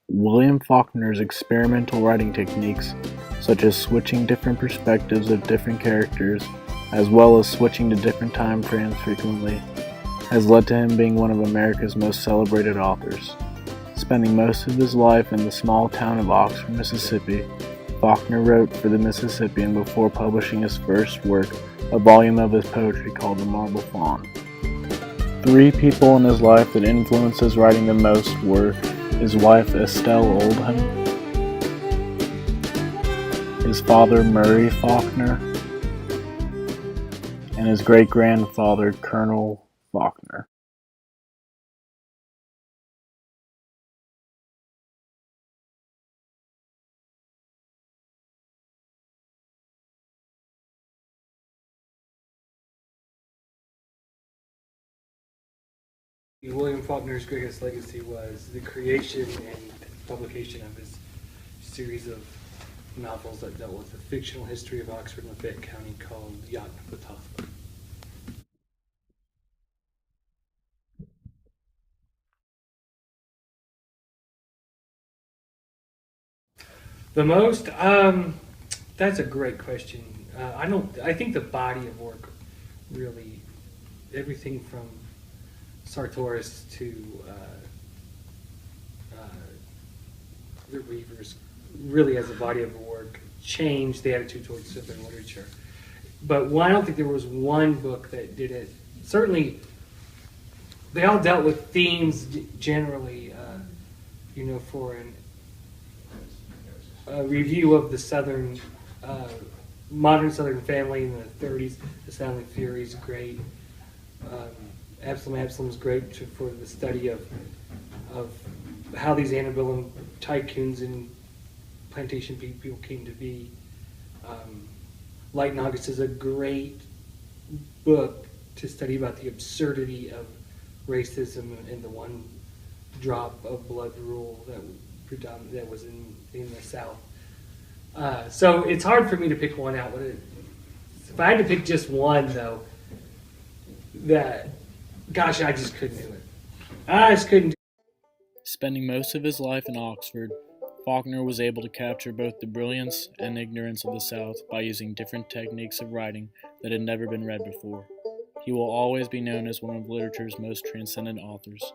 William Faulkner's experimental writing techniques, such as switching different perspectives of different characters, as well as switching to different time frames frequently, has led to him being one of America's most celebrated authors. Spending most of his life in the small town of Oxford, Mississippi, Faulkner wrote for the Mississippian before publishing his first work, a volume of his poetry called The Marble Fawn. Three people in his life that influenced his writing the most were his wife Estelle Oldham, his father Murray Faulkner, and his great-grandfather Colonel Faulkner. William Faulkner's greatest legacy was the creation and publication of his series of novels that dealt with the fictional history of Oxford and Lafayette County called Yatnapatawpha. The most? That's a great question. I think the body of work really, everything from Sartoris to the Reavers, really as a body of work changed the attitude towards Southern literature. But I don't think there was one book that did it. Certainly, they all dealt with themes generally. For a review of the Southern, modern Southern family in the 30s, The Silent Fury is great. Absalom's great for the study of how these antebellum tycoons and plantation people came to be. Light in August is a great book to study about the absurdity of racism and the one drop of blood rule that was in the South. So it's hard for me to pick one out. If I had to pick just one, though, I just couldn't do it. I just couldn't do it. Spending most of his life in Oxford, Faulkner was able to capture both the brilliance and ignorance of the South by using different techniques of writing that had never been read before. He will always be known as one of literature's most transcendent authors.